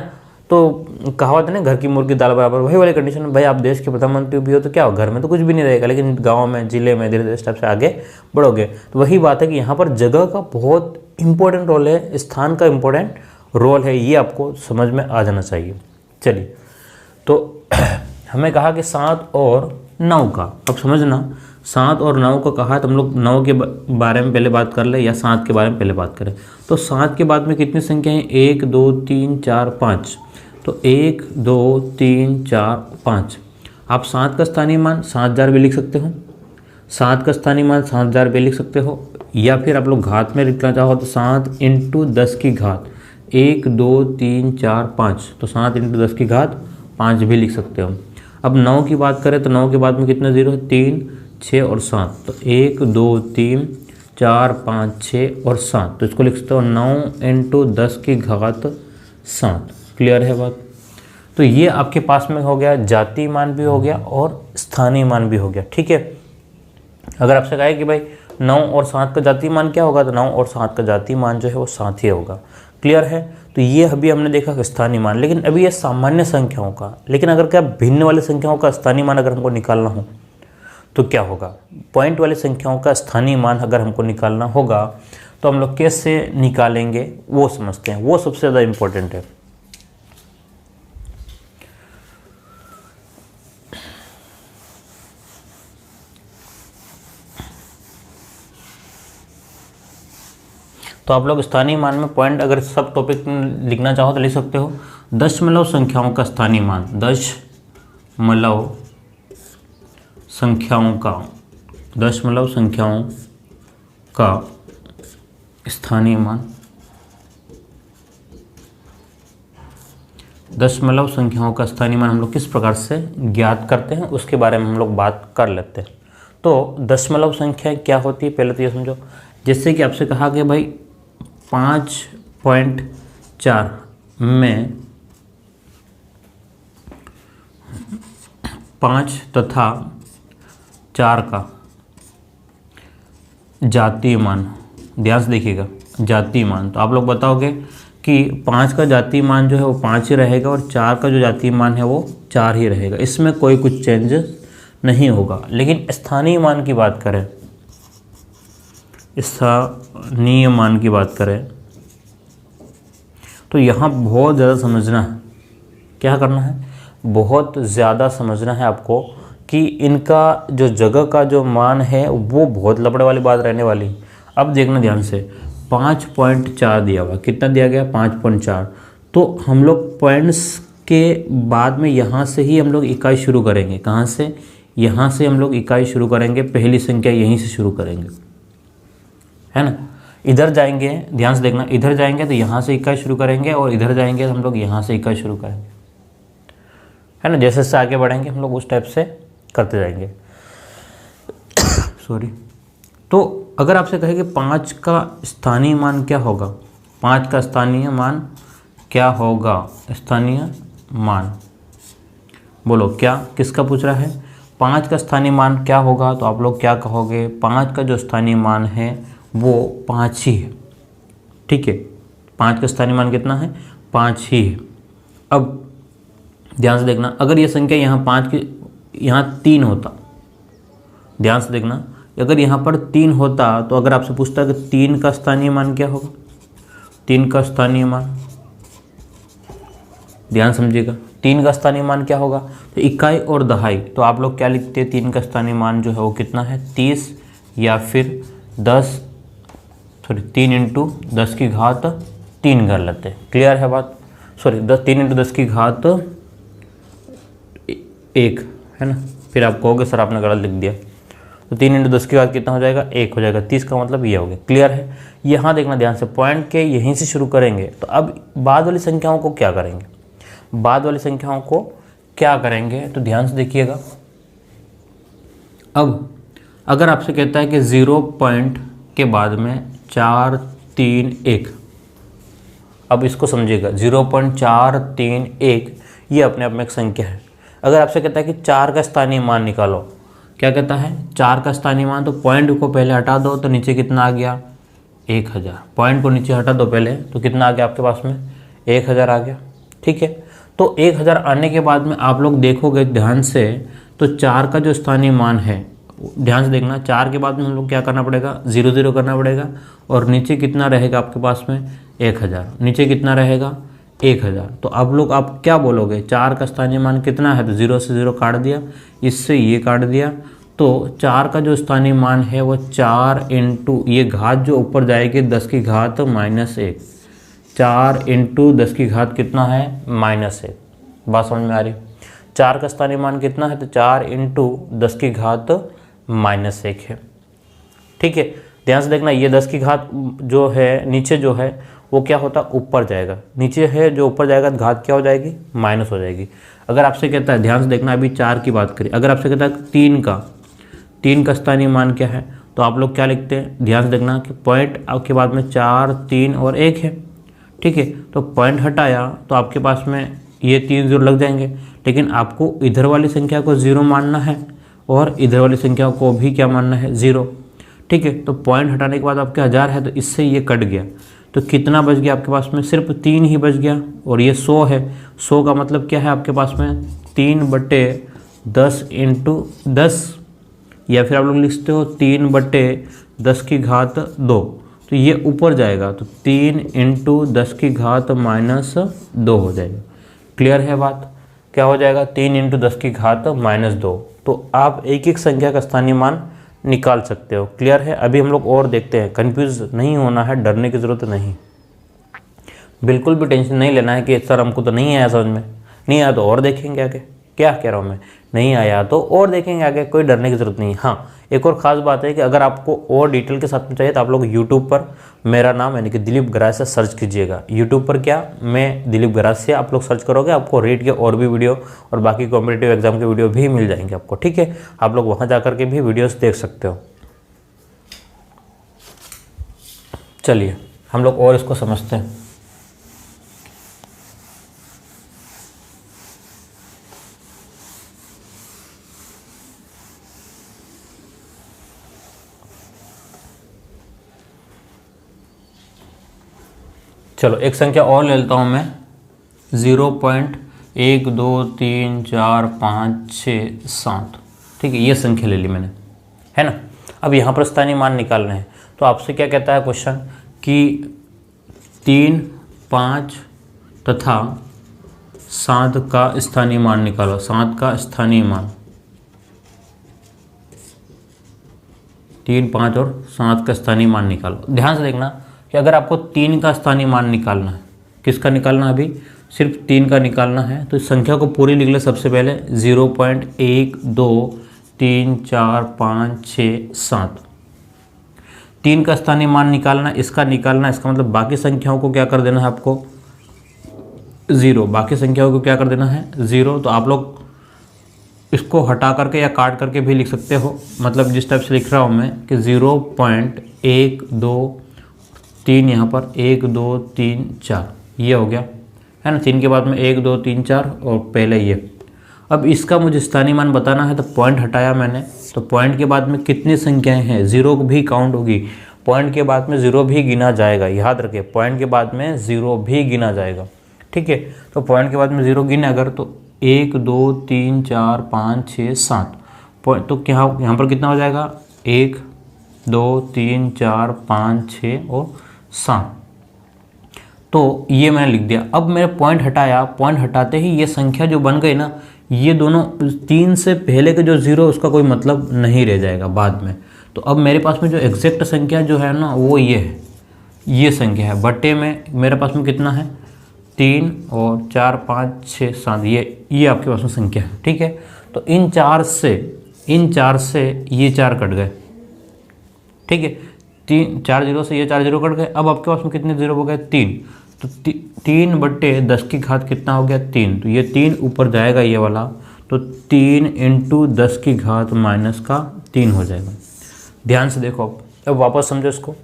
तो कहावत है ना, घर की मुर्गी दाल बराबर, वही वाली कंडीशन में भाई आप देश के प्रधानमंत्री भी हो तो क्या हो, घर में तो कुछ भी नहीं रहेगा, लेकिन गांव में, जिले में धीरे धीरे स्टेप से आगे बढ़ोगे। तो वही बात है कि यहाँ पर जगह का बहुत इंपॉर्टेंट रोल है, स्थान का इंपॉर्टेंट रोल है, ये आपको समझ में आ जाना चाहिए। चलिए, तो हमें कहा कि 7 और 9 का, अब समझना 7 और 9 का कहा तो हम लोग 9 के बारे में पहले बात कर ले या 7 के बारे में पहले बात करें। तो 7 के बाद में कितनी संख्या है, 1 2 3 4 5। तो 1 2 3 4 5। आप 7 का स्थानीय मान 7000 भी लिख सकते हो, 7 का स्थानीय मान 7000 भी लिख सकते हो, या फिर आप लोग घात में लिखना चाहो तो 7 × 10 की घात 1 2 3 4 5। तो 7 × 10 की घात 5 भी लिख सकते हो। अब 9 की बात करें तो 9 के बाद में कितने जीरो है, 3 6 और 7। तो 1 2 3 4 5 6 और 7। तो इसको लिख सकते हो 9 × 10 की घात 7। क्लियर है बात? तो ये आपके पास में हो गया, जातीय मान भी हो गया और स्थानीय मान भी हो गया। ठीक है, अगर आपसे कहा कि भाई 9 और 7 का जातीय मान क्या होगा, तो 9 और 7 का जातीय मान जो है वो 7 ही होगा। क्लियर है? तो ये अभी हमने देखा स्थानीय मान, लेकिन अभी ये सामान्य संख्याओं का। लेकिन अगर क्या भिन्न वाली संख्याओं का स्थानीय मान अगर हमको निकालना हो तो क्या होगा, पॉइंट वाली संख्याओं का स्थानीय मान अगर हमको निकालना होगा तो हम लोग कैसे निकालेंगे वो समझते हैं, वो सबसे ज़्यादा इम्पोर्टेंट है। तो आप लोग स्थानीय मान में पॉइंट अगर सब टॉपिक में लिखना चाहो तो लिख सकते हो, दशमलव संख्याओं का स्थानीय मान, दशमलव संख्याओं का स्थानीय मान दशमलव संख्याओं का स्थानीय मान हम लोग किस प्रकार से ज्ञात करते हैं उसके बारे में हम लोग बात कर लेते हैं। तो दशमलव संख्या क्या होती है पहले तो ये समझो। जैसे कि आपसे कहा कि भाई 5.4 में 5 तथा 4 का जातीय मान, ध्यान से देखिएगा जातीय मान, तो आप लोग बताओगे कि 5 का जातीय मान जो है वो 5 ही रहेगा और 4 का जो जातीय मान है वो 4 ही रहेगा, इसमें कोई कुछ चेंजेस नहीं होगा। लेकिन स्थानीय मान की बात करें, स्थानीय मान की बात करें तो यहाँ बहुत ज़्यादा समझना है। क्या करना है? बहुत ज़्यादा समझना है आपको कि इनका जो जगह का जो मान है वो बहुत लपड़े वाली बात रहने वाली है। अब देखना ध्यान से, 5.4 दिया हुआ, कितना दिया गया? 5.4। तो हम लोग पॉइंट्स के बाद में यहाँ से ही हम लोग इकाई शुरू करेंगे। कहाँ से? यहाँ से हम लोग इकाई शुरू करेंगे, पहली संख्या यहीं से शुरू करेंगे, है ना। इधर जाएंगे, ध्यान से देखना, इधर जाएंगे तो यहाँ से इकाई शुरू करेंगे और इधर जाएंगे तो हम लोग यहाँ से इकाई शुरू करेंगे, है ना। जैसे जैसे आगे बढ़ेंगे हम लोग उस टाइप से करते जाएंगे। सॉरी। तो अगर आपसे कहे कि 5 का स्थानीय मान क्या होगा, 5 का स्थानीय मान क्या होगा? स्थानीय मान बोलो क्या, किसका पूछ रहा है? 5 का स्थानीय मान क्या होगा? तो आप लोग क्या कहोगे? 5 का जो स्थानीय मान है वो 5 ही है, ठीक है। 5 का स्थानीय मान कितना है? 5 ही है। अब ध्यान से देखना, अगर ये संख्या यहाँ 5 की, यहाँ 3 होता, ध्यान से देखना, अगर यहाँ पर 3 होता तो अगर आपसे पूछता कि 3 का स्थानीय मान क्या होगा? 3 का स्थानीय मान, ध्यान समझिएगा, 3 का स्थानीय मान क्या होगा? तो इकाई और दहाई, तो आप लोग क्या लिखते हैं? 3 का स्थानीय मान जो है वो कितना है? 30 या फिर 3 इंटू 10 की घात 3 कर लेते हैं। क्लियर है बात? सॉरी 3 इंटू 10 की घात 1, है ना। फिर आप कहोगे सर आपने गलत लिख दिया, तो 3 इंटू 10 की घात कितना हो जाएगा? 1 हो जाएगा। 30 का मतलब ये हो गया। क्लियर है? यहाँ देखना ध्यान से, पॉइंट के यहीं से शुरू करेंगे। तो अब बाद वाली संख्याओं को क्या करेंगे? बाद वाली संख्याओं को क्या करेंगे? तो ध्यान से देखिएगा। अब अगर आपसे कहता है कि 0 पॉइंट के बाद में 4, 3, 1, अब इसको समझिएगा, 0.431 ये अपने आप में एक संख्या है। अगर आपसे कहता है कि 4 का स्थानीय मान निकालो, क्या कहता है? 4 का स्थानीय मान, तो पॉइंट को पहले हटा दो तो नीचे कितना आ गया? 1000। पॉइंट को नीचे हटा दो पहले, तो कितना आ गया आपके पास में? 1000 आ गया, ठीक है। तो 1000 आने के बाद में आप लोग देखोगे ध्यान से, तो 4 का जो स्थानीय मान है, ध्यान से देखना, 4 के बाद में हम लोग क्या करना पड़ेगा? 0 0 करना पड़ेगा और नीचे कितना रहेगा आपके पास में? 1000। नीचे कितना रहेगा? 1000। तो अब लोग आप क्या बोलोगे? 4 का स्थानीय मान कितना है? तो 0 से 0 काट दिया, इससे ये काट दिया, तो 4 का जो स्थानीय मान है वो 4 इंटू ये घात जो ऊपर जाएगी 10 की घात -1, 4 इंटू 10 की घात कितना है? -1। बात समझ में आ रही? 4 का स्थानीय मान कितना है? तो 4 इंटू 10 की घात -1 है, ठीक है। ध्यान से देखना, ये 10 की घात जो है नीचे जो है वो क्या होता? ऊपर जाएगा। नीचे है जो ऊपर जाएगा तो घात क्या हो जाएगी? माइनस हो जाएगी। अगर आपसे कहता है, ध्यान से देखना, अभी 4 की बात करें, अगर आपसे कहता है 3 का स्थानीय मान क्या है, तो आप लोग क्या लिखते हैं? ध्यान से देखना कि पॉइंट आपके बाद में 4, 3 और 1 है, ठीक है। तो पॉइंट हटाया तो आपके पास में ये 3 0 लग जाएंगे, लेकिन आपको इधर वाली संख्या को 0 मानना है और इधर वाली संख्या को भी क्या मानना है? 0, ठीक है। तो पॉइंट हटाने के बाद आपके 1000 है, तो इससे ये कट गया, तो कितना बच गया आपके पास में? सिर्फ 3 ही बच गया। और ये 100 है, 100 का मतलब क्या है आपके पास में? 3/10 इंटू 10, या फिर आप लोग लिखते हो 3/10 की घात 2, तो ये ऊपर जाएगा, तो 3 इंटू 10 की घात -2 हो जाएगा। क्लियर है बात? क्या हो जाएगा? 3 इंटू 10 की घात -2। तो आप एक एक संख्या का स्थानीय मान निकाल सकते हो। क्लियर है? अभी हम लोग और देखते हैं, कंफ्यूज नहीं होना है, डरने की ज़रूरत नहीं, बिल्कुल भी टेंशन नहीं लेना है कि सर हमको तो नहीं आया समझ में, नहीं आया तो और देखेंगे आगे। क्या कह रहा हूँ मैं? नहीं आया तो और देखेंगे आगे, कोई डरने की ज़रूरत नहीं। हाँ, एक और ख़ास बात है कि अगर आपको और डिटेल के साथ में चाहिए तो आप लोग यूट्यूब पर मेरा नाम यानी कि दिलीप गरासिया सर्च कीजिएगा। यूट्यूब पर क्या, मैं दिलीप गरासिया आप लोग सर्च करोगे, आपको रीट के और भी वीडियो और बाकी कॉम्पिटिटिव एग्जाम के वीडियो भी मिल जाएंगे आपको, ठीक है। आप लोग वहाँ जा करके भी वीडियोज़ देख सकते हो। चलिए हम लोग और इसको समझते हैं। चलो एक संख्या और ले लेता हूँ मैं, 0.1234567, ठीक है, ये संख्या ले ली मैंने, है ना। अब यहाँ पर स्थानीय मान निकालने हैं, तो आपसे क्या कहता है क्वेश्चन कि 3, 5 तथा 7 का स्थानीय मान निकालो। 7 का स्थानीय मान, 3, 5 और 7 का स्थानीय मान निकालो। ध्यान से देखना कि अगर आपको 3 का स्थानीय मान निकालना है, किसका निकालना है, अभी सिर्फ 3 का निकालना है, तो इस संख्या को पूरी लिख ले सबसे पहले। 0.1234567, 3 का स्थानीय मान निकालना, इसका निकालना, इसका मतलब बाकी संख्याओं को क्या कर देना है आपको, 0। बाकी संख्याओं को क्या कर देना है, 0। तो आप लोग इसको हटा करके या काट करके भी लिख सकते हो, मतलब जिस टाइप से लिख रहा हूँ मैं कि 0.123, यहाँ पर 1 2 3 4, ये हो गया, है ना। 3 के बाद में 1 2 3 4 और पहले ये। अब इसका मुझे स्थानीय मान बताना है, तो पॉइंट हटाया मैंने, तो पॉइंट के बाद में कितनी संख्याएं हैं, 0 भी काउंट होगी, पॉइंट के बाद में 0 भी गिना जाएगा, याद रखिए, पॉइंट के बाद में 0 भी गिना जाएगा, ठीक है। तो पॉइंट के बाद में 0 गिने अगर, तो 1 2 3 4 5 6 7 पॉइंट, तो क्या यहाँ पर कितना हो जाएगा, 1 2 3 4 5 6 और 7। तो ये मैंने लिख दिया। अब मैंने पॉइंट हटाया, पॉइंट हटाते ही ये संख्या जो बन गई ना, ये दोनों 3 से पहले के जो 0 उसका कोई मतलब नहीं रह जाएगा बाद में। तो अब मेरे पास में जो एग्जैक्ट संख्या जो है ना वो ये है, ये संख्या है, बटे में मेरे पास में कितना है, 3 और 4 5 6 7, ये आपके पास में संख्या है, ठीक है। तो इन 4 से ये 4 कट गए, ठीक है, 4 0 से ये 4 0 कट गए। अब आपके पास में कितने 0 हो गए, 3। तो 3 बटे 10 की घात कितना हो गया, 3। तो ये 3 ऊपर जाएगा ये वाला, तो 3 × 10 की घात माइनस का 3 हो जाएगा। ध्यान से देखो, अब वापस समझो इसको।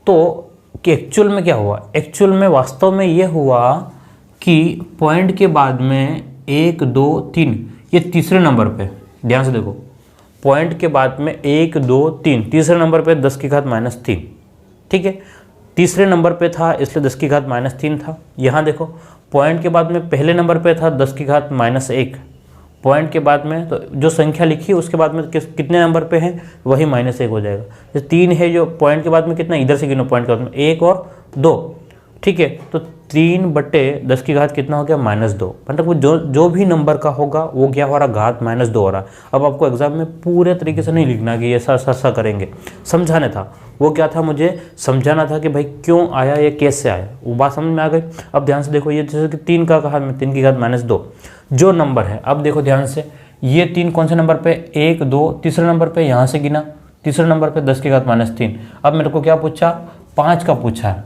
तो कि एक्चुअल में क्या हुआ, एक्चुअल में वास्तव में ये हुआ कि पॉइंट के बाद में 1 2 3, ये तीसरे नंबर पे, ध्यान से देखो, पॉइंट के बाद में 1 2 3, तीसरे नंबर पे 10 की घात -3, ठीक है, तीसरे नंबर पे था इसलिए 10 की घात -3 था। यहाँ देखो पॉइंट के बाद में पहले नंबर पे था 10 की घात -1, पॉइंट के बाद में तो जो संख्या लिखी उसके बाद में कितने नंबर पे है, वही -1 हो जाएगा। जैसे 3 है जो पॉइंट के बाद में कितना, इधर से गिनो, पॉइंट के बाद में 1 और 2, ठीक है। तो 3 बटे 10 की घात कितना हो गया, -2, मतलब वो जो भी नंबर का होगा वो क्या हो रहा, घात -2 हो रहा। अब आपको एग्जाम में पूरे तरीके से नहीं लिखना कि ये ऐसा करेंगे, समझाने था, वो क्या था, मुझे समझाना था कि भाई क्यों आया, ये कैसे आया, वो बात समझ में आ गई। अब ध्यान से देखो, ये जैसे कि 3 का कहा मैं, 3 की घात -2 जो नंबर है। अब देखो ध्यान से, ये 3 कौन से नंबर पे, 1 2, तीसरे नंबर पे, यहाँ से गिना, तीसरे नंबर पे 10 की घात -3। अब मेरे को क्या पूछा, 5 का पूछा है,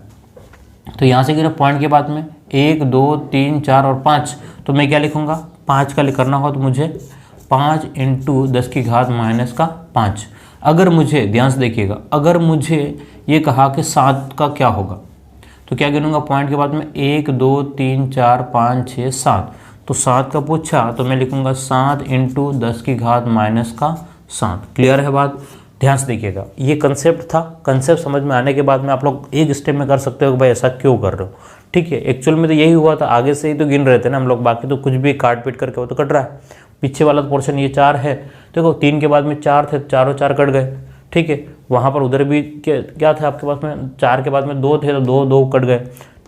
तो यहाँ से गिना पॉइंट के बाद में 1 2 3 4 और 5, तो मैं क्या लिखूँगा, 5 का करना हो तो मुझे 5 × 10 की घात -5। अगर मुझे, ध्यान से देखिएगा, अगर मुझे ये कहा कि 7 का क्या होगा, तो क्या गिनूंगा, पॉइंट के बाद में 1 2 3 4 5 6 7, तो 7 का पूछा तो मैं लिखूंगा 7 × 10 की घात -7। क्लियर है बात, ध्यान से देखिएगा, ये कंसेप्ट था। कंसेप्ट समझ में आने के बाद में आप लोग एक स्टेप में कर सकते हो कि भाई ऐसा क्यों कर रहे हो, ठीक है। एक्चुअल में तो यही हुआ था, आगे से ही तो गिन रहे थे ना हम लोग, बाकी तो कुछ भी काट पीट करके वो तो कट रहा है। पीछे वाला पोर्शन ये 4 है, देखो 3 के बाद में 4 थे, चारों 4 कट गए, ठीक है। वहाँ पर उधर भी क्या था आपके पास में, 4 के बाद में 2 थे तो 2 कट गए,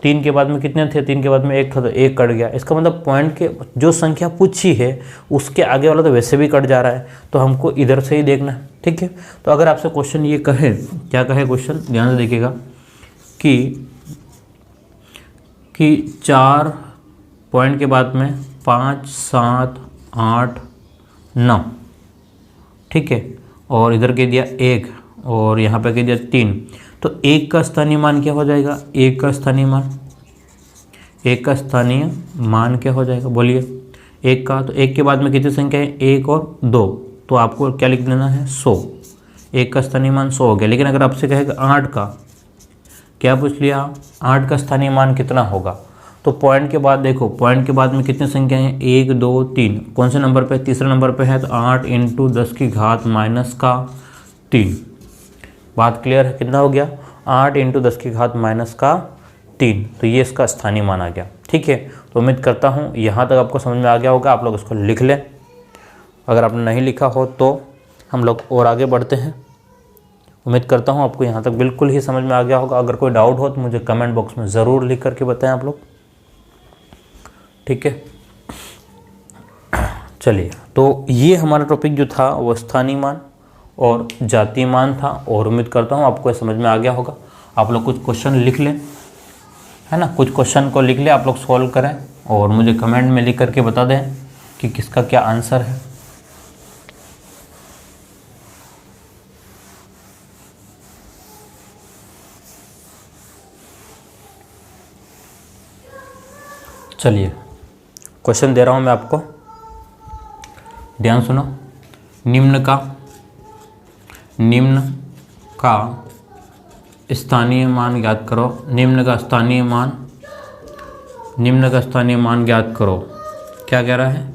3 के बाद में कितने थे, 3 के बाद में 1 था तो 1 कट गया। इसका मतलब पॉइंट के जो संख्या पूछी है उसके आगे वाला तो वैसे भी कट जा रहा है, तो हमको इधर से ही देखना है, ठीक है। तो अगर आपसे क्वेश्चन ये कहे, क्या कहे क्वेश्चन, ध्यान से देखिएगा कि 4 पॉइंट के बाद में 5 7 8 9, ठीक है, और इधर कह दिया 1 और यहाँ पे कह दिया 3, तो 1 का स्थानीय मान क्या हो जाएगा? 1 का स्थानीय मान, 1 का स्थानीय मान क्या हो जाएगा बोलिए? 1 का, तो 1 के बाद में कितनी संख्या है? 1 और 2, तो आपको क्या लिख देना है? 100। 1 का स्थानीय मान 100 हो गया। लेकिन अगर आपसे कहेगा 8 का, क्या पूछ लिया? 8 का स्थानीय मान कितना होगा? तो पॉइंट के बाद देखो, पॉइंट के बाद में कितनी संख्या है? 1 2 3, कौन से नंबर पे? तीसरे नंबर पे है, तो 8 × 10 की घात -3। बात क्लियर है? कितना हो गया? 8 × 10 की घात -3, तो ये इसका स्थानीय मान आ गया। ठीक है, तो उम्मीद करता हूँ यहाँ तक आपको समझ में आ गया होगा। आप लोग इसको लिख लें, अगर आपने नहीं लिखा हो तो हम लोग और आगे बढ़ते हैं। उम्मीद करता हूँ आपको यहाँ तक बिल्कुल ही समझ में आ गया होगा। अगर कोई डाउट हो तो मुझे कमेंट बॉक्स में ज़रूर लिख करके बताएं आप लोग। ठीक है, चलिए, तो ये हमारा टॉपिक जो था वो स्थानीय मान और जातीय मान था, और उम्मीद करता हूँ आपको समझ में आ गया होगा। आप लोग कुछ क्वेश्चन लिख लें, है ना, कुछ क्वेश्चन को लिख ले, आप लोग सॉल्व करें और मुझे कमेंट में लिख करके बता दें कि किसका क्या आंसर है। चलिए, क्वेश्चन दे रहा हूं मैं आपको, ध्यान सुनो। निम्न का स्थानीय मान ज्ञात करो। निम्न का स्थानीय मान ज्ञात करो। क्या कह रहा है?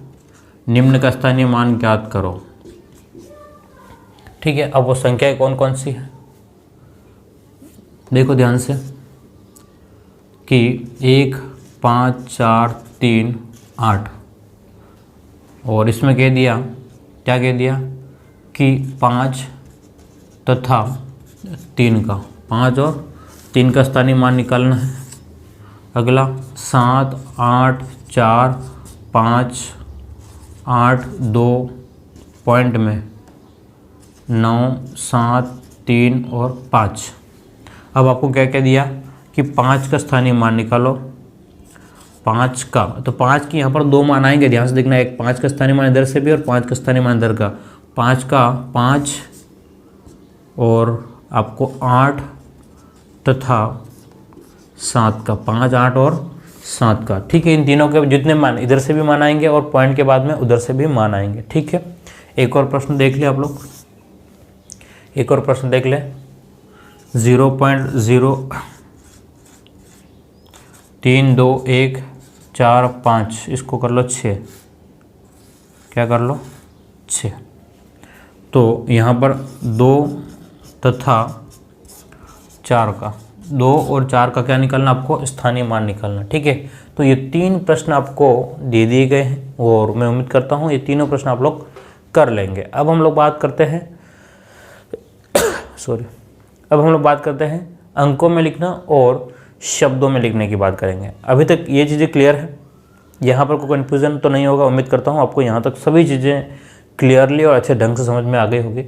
निम्न का स्थानीय मान ज्ञात करो। ठीक है, अब वो संख्याएं कौन कौन सी है देखो ध्यान से, कि 1 5 4 3 8, और इसमें कह दिया, क्या कह दिया कि 5 तथा 3 का, 5 और 3 का स्थानीय मान निकालना है। अगला 7 8 4 5 8 2 पॉइंट में 9 7 3 और 5। अब आपको क्या क्या दिया कि 5 का स्थानीय मान निकालो। 5 का, तो 5 की यहाँ पर 2 मान आएंगे, ध्यान से देखना। एक 5 का स्थानीय मान इधर से भी और 5 का स्थानीय मान इधर का। 5 का 5 और आपको 8 तथा 7 का, 5 8 और 7 का। ठीक है, इन तीनों के जितने मान इधर से भी मान आएंगे और पॉइंट के बाद में उधर से भी मान आएंगे। ठीक है, एक और प्रश्न देख ले आप लोग, एक और प्रश्न देख ले। 0.0 3 2 1 4 5, इसको कर लो 6। क्या कर लो? 6। तो यहाँ पर 2 तथा 4 का, 2 और 4 का क्या निकालना? आपको स्थानीय मान निकालना। ठीक है, तो ये 3 प्रश्न आपको दे दिए गए हैं और मैं उम्मीद करता हूँ ये तीनों प्रश्न आप लोग कर लेंगे। अब हम लोग बात करते हैं अब हम लोग बात करते हैं अंकों में लिखना और शब्दों में लिखने की बात करेंगे। अभी तक ये चीज़ें क्लियर है, यहाँ पर कोई कन्फ्यूज़न तो नहीं होगा। उम्मीद करता हूँ आपको यहाँ तक सभी चीज़ें क्लियरली और अच्छे ढंग से समझ में आ गई होगी।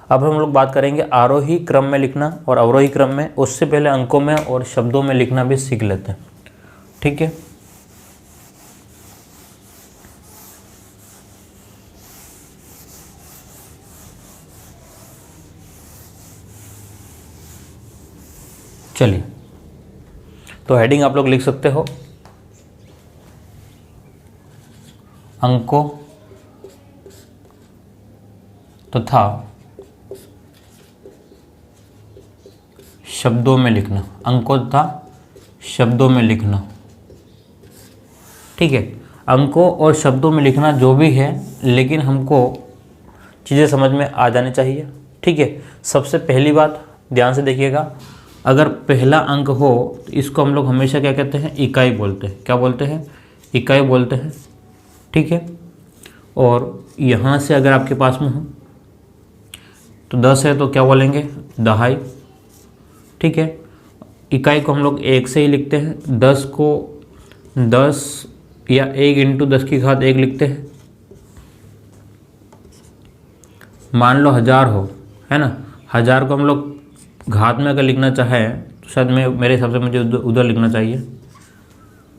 अब हम लोग बात करेंगे आरोही क्रम में लिखना और अवरोही क्रम में। उससे पहले अंकों में और शब्दों में लिखना भी सीख लेते हैं। ठीक है, चलिए, तो हेडिंग आप लोग लिख सकते हो, अंकों तथा शब्दों में लिखना। अंकों तथा शब्दों में लिखना। ठीक है, अंकों और शब्दों में लिखना जो भी है, लेकिन हमको चीज़ें समझ में आ जानी चाहिए। ठीक है, सबसे पहली बात ध्यान से देखिएगा, अगर पहला अंक हो तो इसको हम लोग हमेशा क्या कहते हैं? इकाई बोलते हैं। क्या बोलते हैं? इकाई बोलते हैं। ठीक है, और यहाँ से अगर आपके पास में हो तो 10 है तो क्या बोलेंगे? दहाई। ठीक है, इकाई को हम लोग 1 से ही लिखते हैं। 10 को 10 या 1 × 10 की घात 1 लिखते हैं। मान लो 1000 हो, है ना, 1000 को हम लोग घात में अगर लिखना चाहें तो शायद मेरे हिसाब से मुझे उधर लिखना चाहिए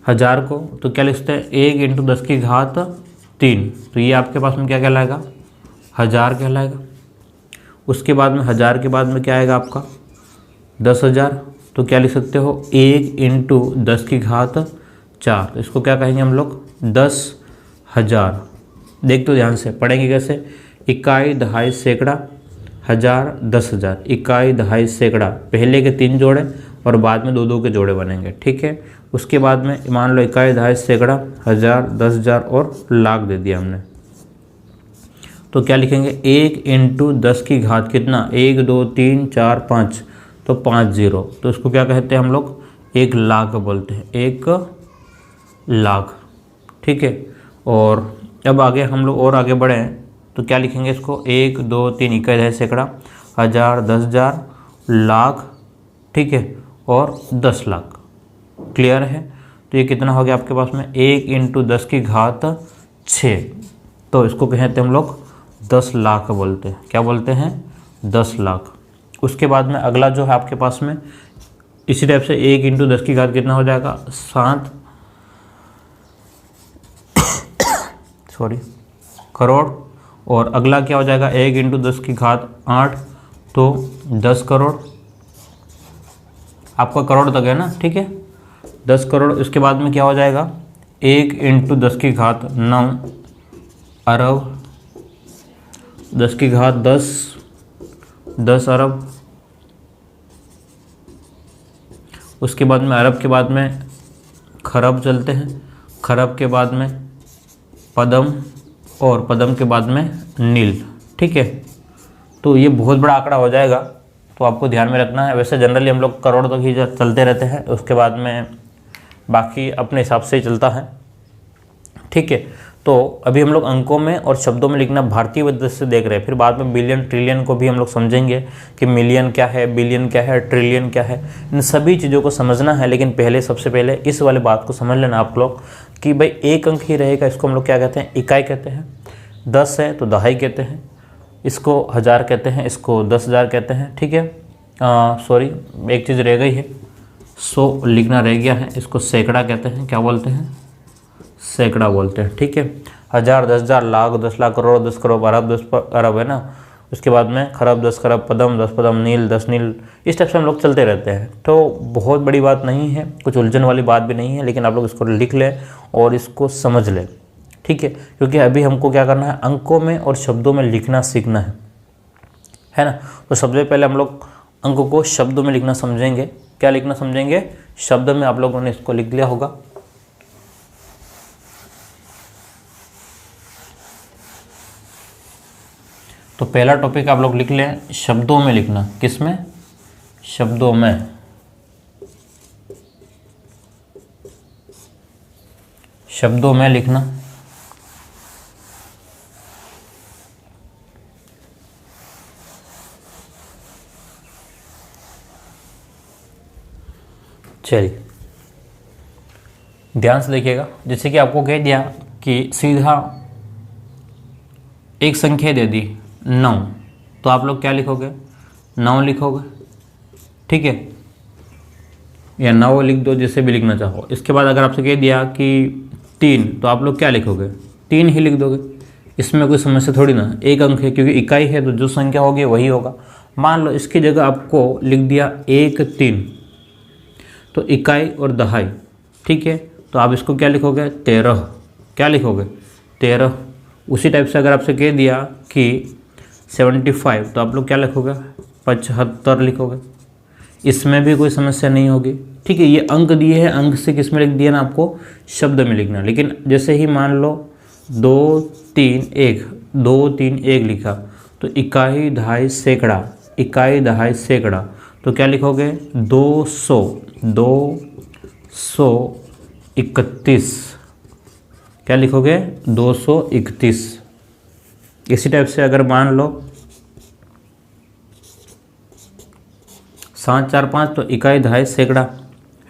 1000 को, तो क्या लिखते हैं? 1 × 10 की घात 3। तो ये आपके पास में क्या कहलाएगा? 1000 कहलाएगा। उसके बाद में 1000 के बाद में क्या आएगा आपका 10,000। तो क्या लिख सकते हो 1 इंटू 10 की घात 4। तो इसको क्या कहेंगे हम लोग 10,000। देख तो ध्यान से पढ़ेंगे कैसे, इकाई दहाई सैकड़ा 1000 10,000, इकाई दहाई सैकड़ा, पहले के 3 जोड़े और बाद में 2 के जोड़े बनेंगे। ठीक है, उसके बाद में मान लो इकाई दहाई सैकड़ा 1000 10,000 और लाख दे दिया हमने। तो क्या लिखेंगे 1 इंटू 10 की घात कितना 1 2 3 4 5, तो 50। तो इसको क्या कहते हैं हम लोग 1 लाख बोलते हैं, 1 लाख। ठीक है, और अब आगे हम लोग और आगे बढ़े तो क्या लिखेंगे इसको 1 2 3 इकाई दहाई सैकड़ा 1000 10,000 लाख। ठीक है, और 10 लाख। क्लियर है। तो ये कितना हो गया आपके पास में 1 इंटू 10 की घात 6। तो इसको कहते हैं हम लोग 10 लाख बोलते हैं। क्या बोलते हैं 10 लाख। उसके बाद में अगला जो है आपके पास में इसी टाइप से 1 इंटू 10 की घात कितना हो जाएगा 7 करोड़। और अगला क्या हो जाएगा 1 इंटू 10 की घात 8, तो 10 करोड़। आपका करोड़ तक है ना। ठीक है, 10 करोड़। इसके बाद में क्या हो जाएगा 1 इंटू 10 की घात 9 अरब, 10 की घात 10 अरब। उसके बाद में अरब के बाद में खरब चलते हैं, खरब के बाद में पदम और पदम के बाद में नील। ठीक है, तो ये बहुत बड़ा आंकड़ा हो जाएगा, तो आपको ध्यान में रखना है। वैसे जनरली हम लोग करोड़ तक ही चलते रहते हैं, उसके बाद में बाकी अपने हिसाब से ही चलता है। ठीक है, तो अभी हम लोग अंकों में और शब्दों में लिखना भारतीय पद्धति से देख रहे हैं। फिर बाद में बिलियन ट्रिलियन को भी हम लोग समझेंगे कि मिलियन क्या है, बिलियन क्या है, ट्रिलियन क्या है। इन सभी चीज़ों को समझना है, लेकिन पहले सबसे पहले इस वाले बात को समझ लेना आप लोग कि भाई एक अंक ही रहेगा। इसको हम लोग क्या कहते हैं इकाई कहते हैं। 10 है तो दहाई कहते हैं, इसको 1000 कहते हैं, इसको 10,000 कहते हैं। ठीक है, सॉरी एक चीज़ रह गई है, 100 लिखना रह गया है, इसको सैकड़ा कहते हैं। क्या बोलते हैं सैकड़ा बोलते हैं। ठीक है, 1000 10,000 लाख 10 लाख करोड़ 10 करोड़ अरब 10 अरब है ना। उसके बाद में खरब 10 खरब, पदम 10 पदम, नील 10 नील। इस टाइप से हम लोग चलते रहते हैं। तो बहुत बड़ी बात नहीं है, कुछ उलझन वाली बात भी नहीं है, लेकिन आप लोग इसको लिख लें और इसको समझ लें। ठीक है, क्योंकि अभी हमको क्या करना है अंकों में और शब्दों में लिखना सीखना है ना। तो सबसे पहले हम लोग अंकों को शब्दों में लिखना समझेंगे। क्या लिखना समझेंगे शब्द में। आप लोगों ने इसको लिख लिया होगा। तो पहला टॉपिक आप लोग लिख लें शब्दों में लिखना। किस में शब्दों में। शब्दों में लिखना। चलिए ध्यान से देखिएगा। जैसे कि आपको कह दिया कि सीधा एक संख्या दे दी 9, तो आप लोग क्या लिखोगे 9 लिखोगे। ठीक है, या 9 लिख दो, जैसे भी लिखना चाहो। इसके बाद अगर आपसे कह दिया कि 3, तो आप लोग क्या लिखोगे 3 ही लिख दोगे। इसमें कोई समस्या थोड़ी ना, एक अंक है क्योंकि इकाई है तो जो संख्या होगी वही होगा। मान लो इसकी जगह आपको लिख दिया 1 3, तो इकाई और दहाई। ठीक है, तो आप इसको क्या लिखोगे 13। क्या लिखोगे 13। उसी टाइप से अगर आपसे कह दिया कि 75, तो आप लोग क्या लिखोगे 75 लिखोगे। इसमें भी कोई समस्या नहीं होगी। ठीक है, ये अंक दिए हैं, अंक से किस में लिख दिया ना आपको शब्द में लिखना। लेकिन जैसे ही मान लो 2 3 1 2 3 1 लिखा, तो इकाई दहाई सैकड़ा, इकाई दहाई सैकड़ा, तो क्या लिखोगे 231। क्या लिखोगे 231। इसी टाइप से अगर मान लो 7 4 5, तो इकाई दहाई सैकड़ा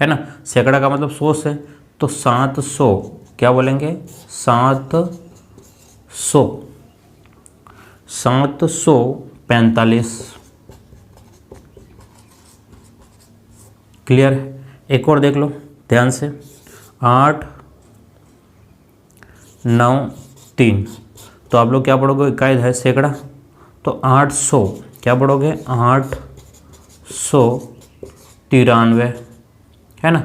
है ना। सैकड़ा का मतलब 100 से, तो 700। क्या बोलेंगे 745। क्लियर है। एक और देख लो ध्यान से 8 9 3, तो आप लोग क्या पढ़ोगे, इकाई दहाई सैकड़ा, तो 800 क्या पढ़ोगे, 893 है ना,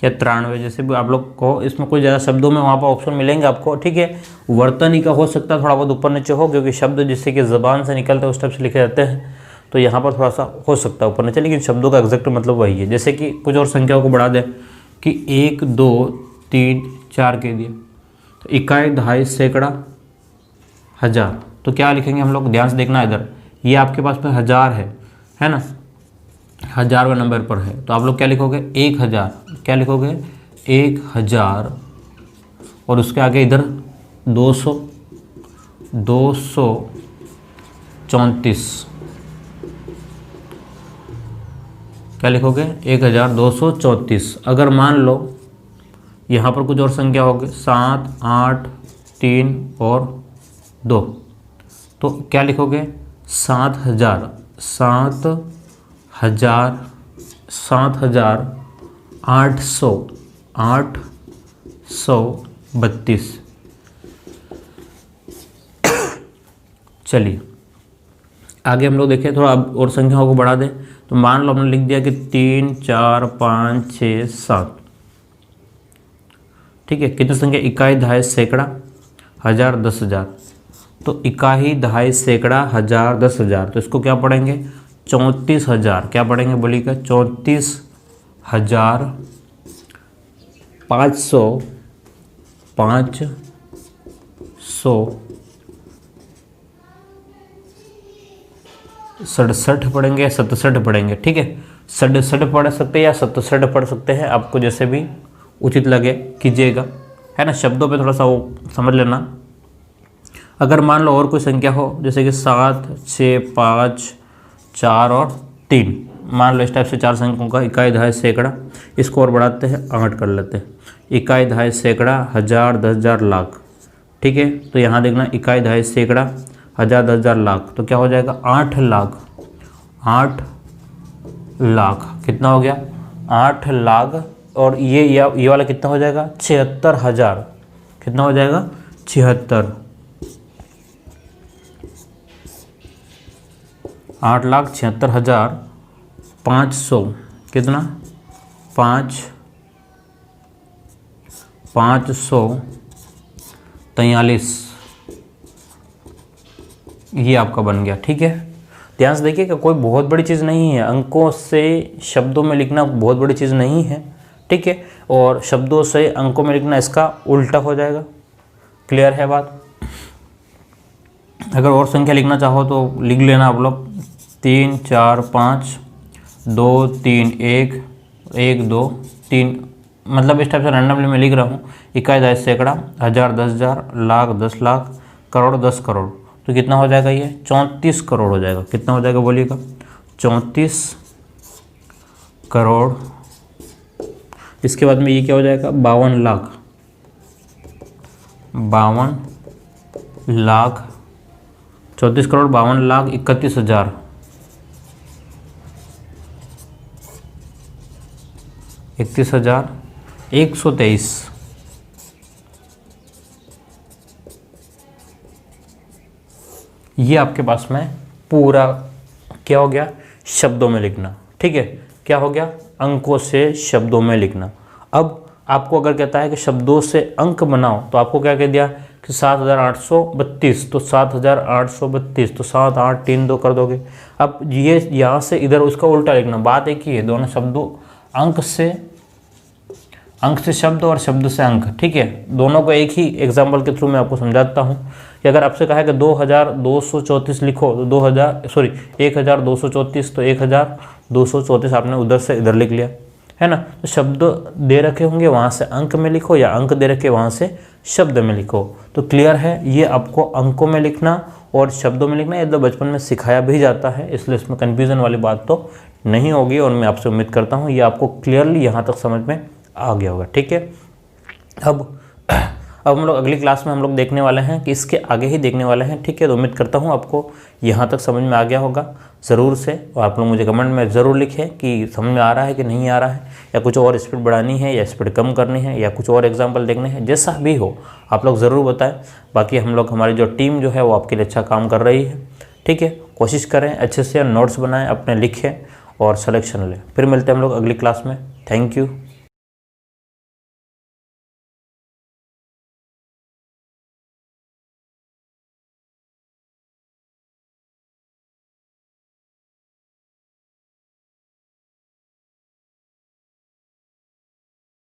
या 93, जैसे भी आप लोग को इसमें कोई ज़्यादा शब्दों में वहाँ पर ऑप्शन मिलेंगे आपको, ठीक है। वर्तनी का हो सकता है थोड़ा बहुत ऊपर नीचे हो, क्योंकि शब्द जिससे कि ज़बान से निकलते हैं उस टाइप से लिखे जाते हैं, तो यहाँ पर थोड़ा सा हो सकता है ऊपर नीचे, लेकिन शब्दों का एग्जैक्ट मतलब वही है। जैसे कि कुछ और संख्याओं को बढ़ा दें कि 1 2 3 4 कह दिए, तो इकाई दहाई सैकड़ा हज़ार, तो क्या लिखेंगे हम लोग, ध्यान से देखना इधर, ये आपके पास में हज़ार है ना, 1000वें नंबर पर है, तो आप लोग क्या लिखोगे, 1000, क्या लिखोगे, 1000, और उसके आगे इधर 200 234, क्या लिखोगे, 1234। अगर मान लो यहाँ पर कुछ और संख्या होगी 7 8 3 और 2, तो क्या लिखोगे, 7000 832। चलिए आगे हम लोग देखें, थोड़ा और संख्याओं को बढ़ा दें, तो मान लो हमने लिख दिया कि 3 4 5 6 7, ठीक है। कितनी संख्या, इकाई दहाई सैकड़ा हज़ार 10,000, तो इकाई दहाई सैकड़ा 1000 10,000, तो इसको क्या पढ़ेंगे, 34,000, क्या पढ़ेंगे बोलिएगा, 34,500 67 पढ़ेंगे या 67 पढ़ेंगे, ठीक है। 67 पढ़ सकते हैं या 67 पढ़ सकते हैं, आपको जैसे भी उचित लगे कीजिएगा, है ना। शब्दों पे थोड़ा सा वो समझ लेना। अगर मान लो और कोई संख्या हो, जैसे कि 7 6 5 4 और 3, मान लो इस टाइप से 4 संख्याओं का इकाई दहाई सैकड़ा, इसको और बढ़ाते हैं 8 कर लेते हैं, इकाई दहाई सैकड़ा 1000 10,000 लाख, ठीक है। तो यहाँ देखना, इकाई दहाई सैकड़ा 1000 10,000 लाख, तो क्या हो जाएगा, 8 लाख, कितना हो गया, 8 लाख, और ये वाला कितना हो जाएगा, 76,000, कितना हो जाएगा, 76, 8,76,500, कितना, 543, ये आपका बन गया, ठीक है। ध्यान से देखिए कि कोई बहुत बड़ी चीज़ नहीं है, अंकों से शब्दों में लिखना बहुत बड़ी चीज़ नहीं है, ठीक है। और शब्दों से अंकों में लिखना इसका उल्टा हो जाएगा, क्लियर है बात। अगर और संख्या लिखना चाहो तो लिख लेना आप लोग, 3 4 5 2 3 1 1 2 3, मतलब इस टाइप से रैंडमली मैं लिख रहा हूँ। इकाई दहाई सैकड़ा 1000 10,000 लाख 10 लाख करोड़ 10 करोड़, तो कितना हो जाएगा, ये 34 करोड़ हो जाएगा। कितना हो जाएगा बोलिएगा, 34 करोड़। इसके बाद में ये क्या हो जाएगा, 52 लाख, 52 लाख, 34 करोड़ 52 लाख 31,000, 31,123। ये आपके पास में पूरा क्या हो गया, शब्दों में लिखना, ठीक है। क्या हो गया, अंकों से शब्दों में लिखना। अब आपको अगर कहता है कि शब्दों से अंक बनाओ, तो आपको क्या कह दिया कि 7,832, तो 7,832, तो 7 8 3 2 कर दोगे। अब ये यहाँ से इधर उसका उल्टा लिखना, बात एक ही है, दोनों शब्दों अंक से शब्द और शब्द से अंक, ठीक है। दोनों को एक ही एग्जाम्पल के थ्रू मैं आपको समझाता हूँ कि अगर आपसे कहा है कि 2234 लिखो, तो 1234, तो 1234 आपने उधर से इधर लिख लिया, है ना। तो शब्द दे रखे होंगे, वहाँ से अंक में लिखो, या अंक दे रखे वहाँ से शब्द में लिखो। तो क्लियर है, ये आपको अंकों में लिखना और शब्दों में लिखना, ये तो बचपन में सिखाया भी जाता है, इसलिए इसमें कन्फ्यूज़न वाली बात तो नहीं होगी। और मैं आपसे उम्मीद करता हूँ ये आपको क्लियरली यहाँ तक समझ में आ गया होगा, ठीक है। अब हम लोग अगली क्लास में हम लोग देखने वाले हैं कि इसके आगे ही देखने वाले हैं, ठीक है। तो उम्मीद करता हूँ आपको यहाँ तक समझ में आ गया होगा। ज़रूर से। और आप लोग मुझे कमेंट में ज़रूर लिखें कि समझ में आ रहा है कि नहीं आ रहा है, या कुछ और स्पीड बढ़ानी है या स्पीड कम करनी है, या कुछ और एग्जाम्पल देखने हैं, जैसा भी हो आप लोग ज़रूर बताएं। बाकी हम लोग, हमारी जो टीम जो है वो आपके लिए अच्छा काम कर रही है। ठीक है, कोशिश करें अच्छे से, नोट्स बनाएं, अपने लिखें और सिलेक्शन लें। फिर मिलते हैं हम लोग अगली क्लास में। Thank you.